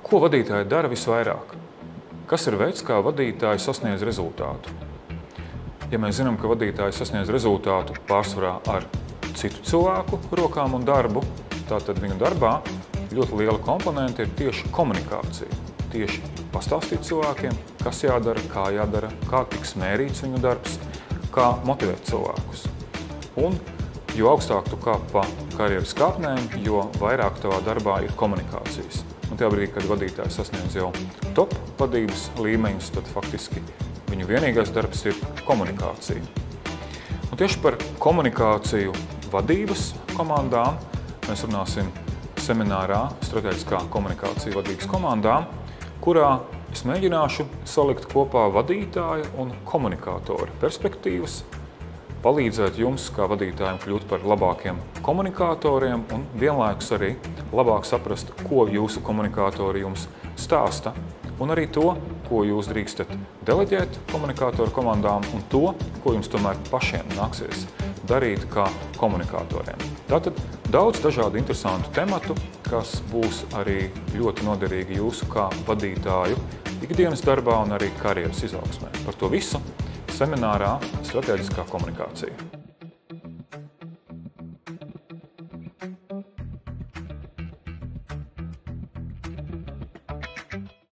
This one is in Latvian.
Ko vadītāji dara visvairāk? Kas ir veids, kā vadītāji sasniedz rezultātu? Ja mēs zinām, ka vadītāji sasniedz rezultātu pārsvarā ar citu cilvēku rokām un darbu, tātad viņu darbā ļoti liela komponente ir tieši komunikācija. Tieši pastāstīt cilvēkiem, kas jādara, kā tiks mērīts viņu darbs, kā motivēt cilvēkus. Un jo augstāk tu kāp pa karjeras kāpnēm, jo vairāk tavā darbā ir komunikācijas. Un tajā brīdī, kad vadītājs sasniedz jau top vadības līmeņus, tad faktiski viņu vienīgais darbs ir komunikācija. Un tieši par komunikāciju vadības komandām mēs runāsim seminārā Strateģiskā komunikācija vadības komandām, kurā es mēģināšu salikt kopā vadītāja un komunikātora perspektīvas, palīdzēt jums, kā vadītājiem, kļūt par labākiem komunikātoriem un vienlaikus arī labāk saprast, ko jūsu komunikātori jums stāsta, un arī to, ko jūs drīkstat deleģēt komunikātoru komandām un to, ko jums tomēr pašiem nāksies darīt kā komunikātoriem. Tātad daudz dažādu interesantu tematu, kas būs arī ļoti noderīgi jūsu kā vadītāju ikdienas darbā un arī karjeras izaugsmē. Par to visu seminārā Strateģiskā komunikācija.